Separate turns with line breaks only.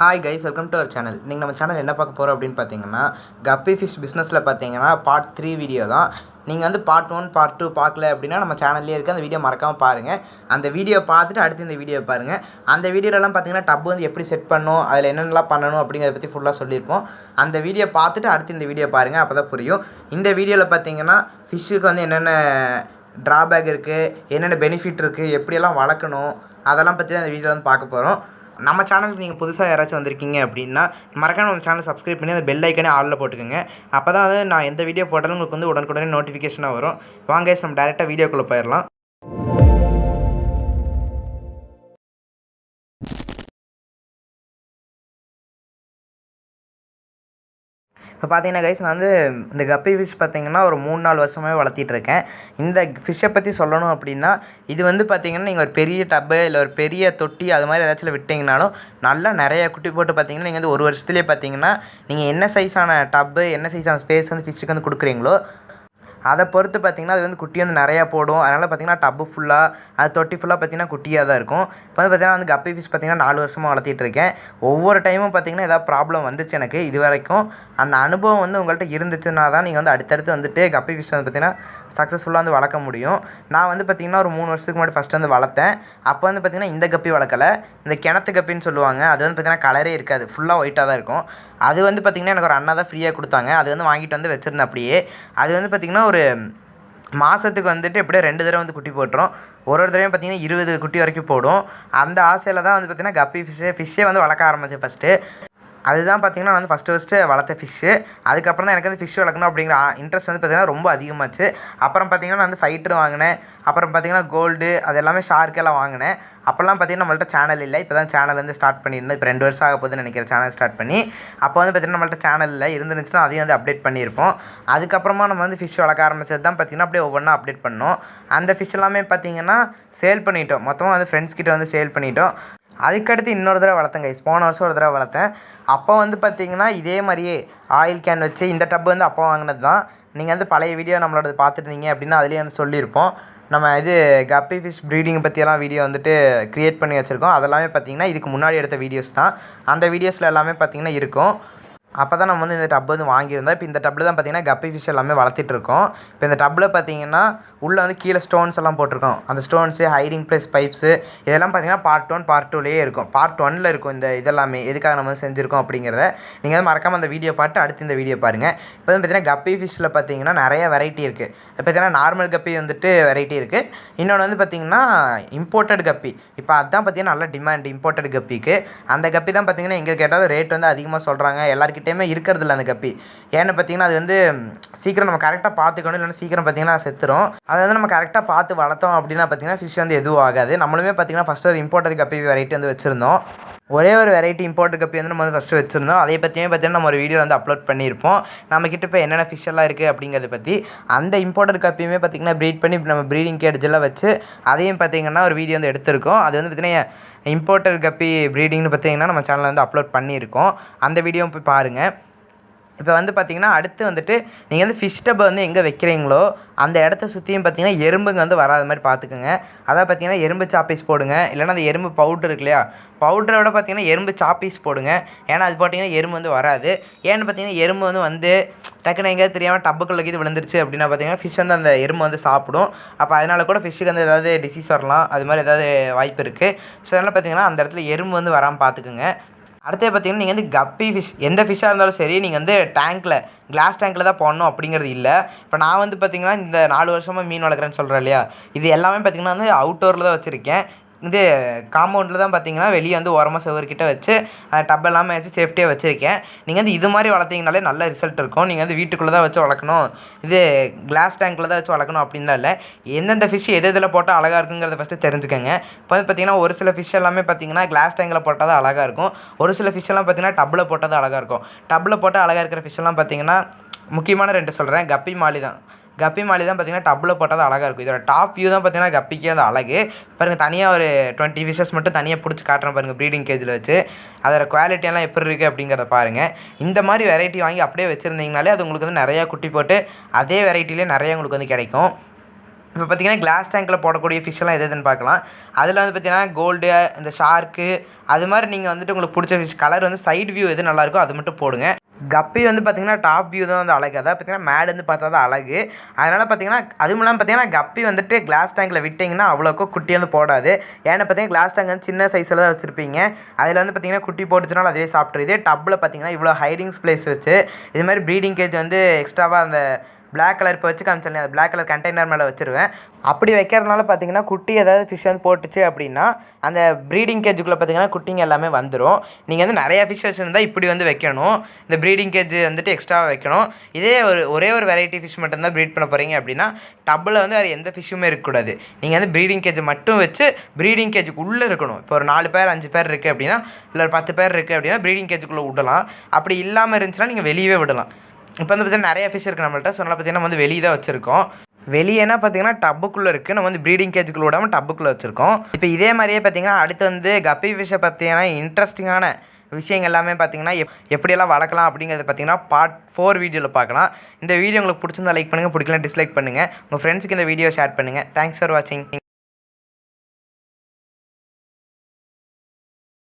Hi guys, welcome to our channel. நீங்கள் நம்ம channel என்ன பார்க்க போகிறோம் அப்படின்னு பார்த்தீங்கன்னா, கப்பி ஃபிஷ் பிஸ்னஸில் பார்த்தீங்கன்னா பார்ட் 3 வீடியோ தான். நீங்கள் வந்து பார்ட் 1 பார்ட் 2 பார்க்கல அப்படின்னா நம்ம சேனல்லே இருக்குது, அந்த வீடியோ மறக்காமல் பாருங்கள். அந்த வீடியோ பார்த்துட்டு அடுத்து இந்த வீடியோ பாருங்கள். அந்த வீடியோலலாம் பார்த்தீங்கன்னா டப் வந்து எப்படி செட் பண்ணணும், அதில் என்னென்னலாம் பண்ணணும் அப்படிங்கிறத பற்றி ஃபுல்லாக சொல்லியிருப்போம். அந்த வீடியோ பார்த்துட்டு அடுத்து இந்த வீடியோ பாருங்கள், அப்போ தான் புரியும். இந்த வீடியோவில் பார்த்தீங்கன்னா ஃபிஷ்ஷுக்கு வந்து என்னென்ன ட்ராபேக் இருக்குது, என்னென்ன பெனிஃபிட் இருக்குது, எப்படியெல்லாம் வளர்க்கணும், அதெல்லாம் பற்றி தான் இந்த வீடியோவில் வந்து பார்க்க போகிறோம். நம்ம சேனலுக்கு நீங்கள் புதுசாக யாராச்சும் வந்திருக்கீங்க அப்படின்னா மறக்காம நம்ம சேனல் சப்ஸ்கிரைப் பண்ணி அந்த பெல் ஐக்கனே ஆலில் போட்டுக்கோங்க. அப்போ தான் வந்து நான் எந்த வீடியோ போட்டாலும் உங்களுக்கு வந்து உடனுக்குடனே நோட்டிஃபிகேஷனாக வரும். வாங்க நம்ம டேரெக்டாக வீடியோக்குள்ளே போயிடலாம். இப்போ பார்த்தீங்கன்னா கைஸ், நான் வந்து இந்த கப்பி ஃபிஷ் பார்த்தீங்கன்னா ஒரு 3-4 வருஷமாகவே வளர்த்திட்ருக்கேன். இந்த ஃபிஷ்ஷை பற்றி சொல்லணும் அப்படின்னா, இது வந்து பார்த்தீங்கன்னா நீங்கள் ஒரு பெரிய டப்பு இல்லை ஒரு பெரிய தொட்டி அது மாதிரி ஏதாச்சும் விட்டிங்கனாலும் நல்லா நிறைய குட்டி போட்டு பார்த்தீங்கன்னா நீங்கள் வந்து ஒரு வருஷத்துலேயே பார்த்தீங்கன்னா நீங்கள் என்ன சைஸான டப்பு என்ன சைஸான ஸ்பேஸ் வந்து ஃபிஷ்ஷுக்கு வந்து கொடுக்குறீங்களோ அதை பொறுத்து பார்த்திங்கன்னா அது வந்து குட்டி வந்து நிறையா போடும். அதனால் பார்த்திங்கன்னா டப்பு ஃபுல்லாக அது தொட்டி ஃபுல்லாக பார்த்திங்கன்னா குட்டியாக தான் இருக்கும். இப்போ வந்து பார்த்திங்கன்னா வந்து கப்பி ஃபிஷ் பார்த்திங்கன்னா 4 வருஷமாக வளர்த்திட்ருக்கேன். ஒவ்வொரு டைமும் பார்த்திங்கன்னா ஏதாவது ப்ராப்ளம் வந்துச்சு எனக்கு. இது வரைக்கும் அந்த அனுபவம் வந்து உங்கள்கிட்ட இருந்துச்சுன்னா தான் நீங்கள் வந்து அடுத்தடுத்து வந்துட்டு கப்பி ஃபிஷ் வந்து பார்த்திங்கன்னா சக்ஸஸ்ஃபுல்லாக வந்து வளர்க்க முடியும். நான் வந்து பார்த்திங்கன்னா ஒரு 3 வருஷத்துக்கு முன்னாடி ஃபஸ்ட்டு வந்து வளர்த்தேன். அப்போ வந்து பார்த்திங்கன்னா இந்த கப்பி வளர்க்கலை, இந்த கிணத்து கப்பின்னு சொல்லுவாங்க. அது வந்து பார்த்திங்கன்னா கலரே இருக்காது, ஃபுல்லாக ஒயிட்டாக தான் இருக்கும். அது வந்து பார்த்திங்கன்னா எனக்கு ஒரு அண்ணா தான் ஃப்ரீயாக கொடுத்தாங்க. அது வந்து வாங்கிட்டு வந்து வச்சுருந்தேன் அப்படியே. அது வந்து பார்த்திங்கன்னா ஒரு மாதத்துக்கு வந்துட்டு எப்படியோ 2 தடவை வந்து குட்டி போட்டுரும். ஒரு தடவையும் பார்த்திங்கன்னா 20 குட்டி வரைக்கும் போடும். அந்த ஆசையில் தான் வந்து பார்த்திங்கன்னா கப்பி ஃபிஷ்ஷே வந்து வளர்க்க ஆரம்பித்தேன் ஃபஸ்ட்டு. அதுதான் பார்த்திங்கன்னா நான் வந்து ஃபஸ்ட்டு வளர்த்த ஃபிஷ்ஷு. அதுக்கப்புறம் தான் எனக்கு வந்து ஃபிஷ் வளர்க்கணும் அப்படிங்கிற இன்ட்ரெஸ்ட் வந்து பார்த்திங்கன்னா ரொம்ப அதிகமாச்சு. அப்புறம் பார்த்திங்கன்னா நான் வந்து ஃபைட்ரு வாங்கினேன். அப்புறம் பார்த்திங்கன்னா கோல்டு அது எல்லாமே ஷார்க்கெல்லாம் வாங்கினேன். அப்போல்லாம் பார்த்திங்கன்னா நம்மள்ட்ட சேனல் இல்லை. இப்போ தான் சேனல் வந்து ஸ்டார்ட் பண்ணியிருந்தேன். இப்போ 2 வருஷம் ஆக போகுதுன்னு நினைக்கிறேன் சேனல் ஸ்டார்ட் பண்ணி. அப்போ வந்து பார்த்திங்கன்னா நம்மள்ட்ட சேனல் இல்லை, இருந்துருந்துச்சுன்னா அதையும் வந்து அப்டேட் பண்ணியிருப்போம். அதுக்கப்புறமா நம்ம வந்து ஃபிஷ் வளர்க்க ஆரம்பிச்சது தான் பார்த்திங்கன்னா அப்படியே ஒவ்வொன்றா அப்டேட் பண்ணோம். அந்த ஃபிஷ் எல்லாமே பார்த்திங்கன்னா சேல் பண்ணிட்டோம். மொத்தமாக வந்து ஃப்ரெண்ட்ஸ் கிட்ட வந்து சேல் பண்ணிட்டோம். அதுக்கடுத்து இன்னொரு தடவை வளர்த்தேன் கைஸ். போன வருஷம் ஒரு தடவை வளர்த்தேன். அப்போ வந்து பார்த்திங்கன்னா இதே மாதிரியே ஆயில் கேன் வச்சு இந்த டப்பு வந்து அப்போ வாங்கினது தான். நீங்கள் வந்து பழைய வீடியோ நம்மளோட பார்த்துருந்தீங்க அப்படின்னா அதிலே வந்து சொல்லியிருப்போம். நம்ம இது கப்பி ஃபிஷ் ப்ரீடிங் பற்றியெல்லாம் வீடியோ வந்துட்டு க்ரியேட் பண்ணி வச்சுருக்கோம். அதெல்லாமே பார்த்திங்கன்னா இதுக்கு முன்னாடி எடுத்த வீடியோஸ் தான். அந்த வீடியோஸில் எல்லாமே பார்த்திங்கன்னா இருக்கும். அப்போ தான் நம்ம வந்து இந்த டப்பு வந்து வாங்கியிருந்தோம். இப்போ இந்த டப்பில் தான் பார்த்திங்கன்னா கப்பி ஃபிஷ் எல்லாமே வளர்த்திட்ருக்கோம். இப்போ இந்த டப்பில் பார்த்திங்கன்னா உள்ளே வந்து கீழே ஸ்டோன்ஸ் எல்லாம் போட்டிருக்கோம். அந்த ஸ்டோன்ஸு, ஹைடிங் ப்ளஸ் பைப்ஸு இதெல்லாம் பார்த்திங்கன்னா பார்ட் 1 பார்ட் 2லேயே இருக்கும். பார்ட் 1ல் இருக்கும் இந்த இதெல்லாமே எதுக்காக நம்ம வந்து செஞ்சுருக்கோம் அப்படிங்கிறத. நீங்கள் வந்து மறக்காமல் அந்த வீடியோ பார்த்து அடுத்து இந்த வீடியோ பாருங்கள். இப்போ வந்து பார்த்திங்கன்னா கப்பி ஃபிஷ்ஷில் பார்த்திங்கன்னா நிறைய வெரைட்டி இருக்குது. இப்போ பார்த்திங்கன்னா நார்மல் கப்பி வந்துட்டு வெரைட்டி இருக்குது. இன்னொன்று வந்து பார்த்திங்கன்னா இம்போர்ட்டட் கப்பி. இப்போ அதுதான் பார்த்திங்கன்னா நல்ல டிமாண்ட் இம்போர்ட்டட் கப்பிக்கு. அந்த கப்பி தான் பார்த்திங்கன்னா எங்கே கேட்டாலும் ரேட் வந்து அதிகமாக சொல்கிறாங்க. எல்லாருக்கிட்டேயுமே இருக்கிறதில்ல அந்த கப்பி. ஏன்னு பார்த்திங்கன்னா அது வந்து சீக்கிரம் நம்ம கரெக்டாக பார்த்துக்கணும், இல்லைன்னா சீக்கிரம் பார்த்திங்கன்னா செத்துரும். அதை வந்து நம்ம கரெக்டாக பார்த்து வளர்த்தோம் அப்படின்னா பார்த்திங்கன்னா ஃபிஷ் வந்து எதுவும் ஆகாது. நம்மளுமே பார்த்திங்கன்னா ஃபஸ்ட்டு ஒரு இம்போர்ட்டட் கப்பி வெரைட்டி வந்து வச்சுருந்தோம். ஒரே ஒரு வெரைட்டி இம்போர்ட்டட் கப்பி வந்து நம்ம வந்து ஃபஸ்ட்டு வச்சுருந்தோம். அதை பற்றியுமே பார்த்திங்கன்னா நம்ம ஒரு வீடியோ வந்து அப்லோட் பண்ணியிருப்போம். நம்மக்கிட்ட இப்போ என்னென்ன ஃபிஷ் எல்லாம் இருக்குது அப்படிங்கிறத பற்றி. அந்த இம்போர்ட்டட் கப்பியுமே பார்த்திங்கன்னா ப்ரீட் பண்ணி நம்ம ப்ரீடிங் கேட்ஜெல்லாம் வச்சு அதையும் பார்த்திங்கன்னா ஒரு வீடியோ வந்து எடுத்திருக்கோம். அது வந்து பார்த்திங்கன்னா இம்போர்ட்டட் கப்பி ப்ரீடிங்னு பார்த்திங்கன்னா நம்ம சேனலில் வந்து அப்லோட் பண்ணியிருக்கோம். அந்த வீடியோவும் போய் பாருங்கள். இப்போ வந்து பார்த்திங்கன்னா அடுத்து வந்துட்டு நீங்கள் வந்து ஃபிஷ் டப்பை வந்து எங்கே வைக்கிறீங்களோ அந்த இடத்த சுற்றியும் பார்த்திங்கன்னா எறும்புங்க வந்து வராத மாதிரி பார்த்துக்குங்க. அதாவது பார்த்திங்கன்னா எறும்பு சாப்பீஸ் போடுங்க. இல்லைனா அந்த எறும்பு பவுட்ரு இருக்கு இல்லையா, பவுடரை விட பார்த்திங்கன்னா எறும்பு சாப்பீஸ் போடுங்க. ஏன்னா அது பார்த்திங்கன்னா எறும்பு வந்து வராது. ஏன்னு பார்த்திங்கன்னா எறும்பு வந்து டக்குன்னு எங்கேயாவது தெரியாமல் டப்புக்குள்ளே இது விழுந்துருச்சு அப்படின்னா பார்த்திங்கன்னா ஃபிஷ் வந்து அந்த எறும்பு வந்து சாப்பிடும். அப்போ அதனால் கூட ஃபிஷ்ஷுக்கு வந்து ஏதாவது டிசீஸ் வரலாம், அது மாதிரி ஏதாவது வாய்ப்பு இருக்குது. ஸோ அதனால் பார்த்திங்கன்னா அந்த இடத்துல எறும்பு வந்து வராமல் பார்த்துக்குங்க. அடுத்தது பார்த்திங்கன்னா நீங்கள் வந்து கப்பி ஃபிஷ் எந்த ஃபிஷ்ஷாக இருந்தாலும் சரி நீங்கள் வந்து டேங்க்கில் கிளாஸ் டேங்க்கில் தான் போடணும் அப்படிங்கிறது இல்லை. இப்போ நான் வந்து பார்த்திங்கன்னா இந்த 4 வருஷமாக மீன் வளர்க்குறேன்னு சொல்கிறேன் இல்லையா, இது எல்லாமே பார்த்திங்கன்னா வந்து அவுட்டோரில் தான் வச்சுருக்கேன். இது காம்பவுண்டில் தான் பார்த்திங்கன்னா வெளியே வந்து ஓரமாக சுவர்கிட்ட வச்சு டப் எல்லாமே வச்சு சேஃப்டியாக வச்சுருக்கேன். நீங்கள் வந்து இது மாதிரி வளர்த்திங்கனாலே நல்ல ரிசல்ட் இருக்கும். நீங்கள் வந்து வீட்டுக்குள்ளே தான் வச்சு வளர்க்கணும், இது கிளாஸ் டேங்க்கில் தான் வச்சு வளர்க்கணும் அப்படின்லாம் இல்லை. எந்தெந்த ஃபிஷ் எது இதில் போட்டால் அழகாக இருக்குங்கிறத ஃபஸ்ட்டு தெரிஞ்சுக்கோங்க. இப்போ வந்து பார்த்திங்கன்னா ஒரு சில ஃபிஷ் எல்லாமே பார்த்திங்கன்னா கிளாஸ் டேங்கில் போட்டால் தான் அழகாக இருக்கும். ஒரு சில ஃபிஷ் எல்லாம் பார்த்திங்கன்னா டப்பில் போட்டால் தான் அழகாக இருக்கும். டப்பில் போட்டால் அழகாக இருக்கிற ஃபிஷ் எல்லாம் பார்த்திங்கன்னா முக்கியமான 2 சொல்கிறேன். கப்பி மாலி தான் பார்த்திங்கன்னா டப்பில் போட்டால் தான் அழகாக இருக்கும். இதோட டாப் வியூ தான் பார்த்திங்கன்னா கப்பிக்கே அந்த அழகு. பாருங்கள், தனியாக ஒரு 20 ஃபிஷஸ் மட்டும் தனியாக பிடிச்சி காட்டுறேன் பாருங்கள் ப்ரீடிங் கேஜில் வச்சு. அதோட குவாலிட்டியெல்லாம் எப்படி இருக்குது அப்படிங்கிறத பாருங்கள். இந்த மாதிரி வெரைட்டி வாங்கி அப்படியே வச்சுருந்தீங்கனாலே அது உங்களுக்கு வந்து நிறையா குட்டி போட்டு அதே வெரைட்டிலே நிறையா உங்களுக்கு வந்து கிடைக்கும். இப்போ பார்த்தீங்கன்னா கிளாஸ் டேங்க்கில் போடக்கூடிய ஃபிஷ்ஷெல்லாம் எதுன்னு பார்க்கலாம். அதில் வந்து பார்த்தீங்கன்னா கோல்டு, இந்த ஷார்க்கு அது மாதிரி நீங்கள் வந்துட்டு உங்களுக்கு பிடிச்ச ஃபிஷ் கலர் வந்து சைடு வியூ எது நல்லாயிருக்கோ அது மட்டும் போடுங்க. கப்பி வந்து பார்த்திங்கன்னா டாப் வியூ தான் வந்து அழகு. அதாவது பார்த்திங்கன்னா மேலேருந்து பார்த்தா தான் அழகு. அதனால் பார்த்திங்கன்னா அதுவும் இல்லாமல் பார்த்திங்கன்னா கப்பி வந்துட்டு கிளாஸ் டேங்கில் விட்டிங்கன்னா அவ்வளோக்கோ குட்டி வந்து போடாது. ஏன்னா பார்த்திங்கன்னா கிளாஸ் டேங்க் வந்து சின்ன சைஸில் தான் வச்சுருப்பீங்க. அதில் வந்து பார்த்திங்கன்னா குட்டி போட்டுச்சுனாலும் அதுவே சாப்பிட்ரு. இதே டப்பில் பார்த்திங்கன்னா இவ்வளோ ஹைடிங்ஸ் பிளேஸ் வச்சு இது மாதிரி ப்ரீடிங் கேஜ் வந்து எக்ஸ்ட்ராவாக அந்த பிளாக் கலர் இப்போ வச்சு காமிச்சேன், அந்த பிளாக் கலர் கண்டெய்னர் மேலே வச்சுருவேன். அப்படி வைக்கிறதுனால பார்த்திங்கன்னா குட்டி ஏதாவது ஃபிஷ் வந்து போட்டுச்சு அப்படின்னா அந்த ப்ரீடிங் கேஜுக்குள்ளே பார்த்திங்கன்னா குட்டிங்க எல்லாமே வந்துடும். நீங்கள் வந்து நிறையா ஃபிஷ் வச்சுருந்தால் இப்படி வந்து வைக்கணும். இந்த ப்ரீடிங் கேஜ் வந்துட்டு எக்ஸ்ட்ராவாக வைக்கணும். இதே ஒரே ஒரு வெரைட்டி ஃபிஷ் மட்டும்தான் ப்ரீட் பண்ண போகிறீங்க அப்படின்னா டப்பில் வந்து அது எந்த ஃபிஷ்ஷுமே இருக்கக்கூடாது. நீங்கள் வந்து ப்ரீடிங் கேஜ் மட்டும் வச்சு ப்ரீடிங் கேஜுக்கு உள்ளே இருக்கணும். இப்போ ஒரு 4 பேர் 5 பேர் இருக்குது அப்படின்னா, இல்லை ஒரு 10 பேர் இருக்குது அப்படின்னா ப்ரீடிங் கேஜுக்குள்ளே விடலாம். அப்படி இல்லாமல் இருந்துச்சுன்னா நீங்கள் வெளியவே விடலாம். இப்போ வந்து பார்த்திங்கன்னா நிறைய ஃபிஷ் இருக்குது நம்மள்ட்ட. ஸோ அதனால் பார்த்திங்கன்னா நம்ம வந்து வெளியே தான் வச்சுருக்கோம். வெளியேனா பார்த்திங்கன்னா டப்புக்குள்ளே இருக்குது. நம்ம வந்து ப்ரீடிங் கேஜுக்குள்ளே விடாமல் டப்புக்குள்ளே வச்சுருக்கோம். இப்போ இதே மாதிரியே பார்த்திங்கன்னா அடுத்து வந்து கப்பி ஃபிஷ்ஷை பற்றியான இன்ட்ரெஸ்டிங்கான விஷயங்கள் எல்லாமே பார்த்திங்கன்னா எப்படியெல்லாம் வளர்க்கலாம் அப்படிங்கிறத பார்த்திங்கன்னா பார்ட் 4 வீடியோவில் பார்க்கலாம். இந்த வீடியோ உங்களுக்கு பிடிச்சிருந்தா லைக் பண்ணுங்கள், பிடிக்கலாம் டிஸ்லைக் பண்ணுங்கள். உங்கள் ஃப்ரெண்ட்ஸுக்கு இந்த வீடியோ ஷேர் பண்ணுங்கள். தேங்க்ஸ் ஃபார் வாட்சிங்.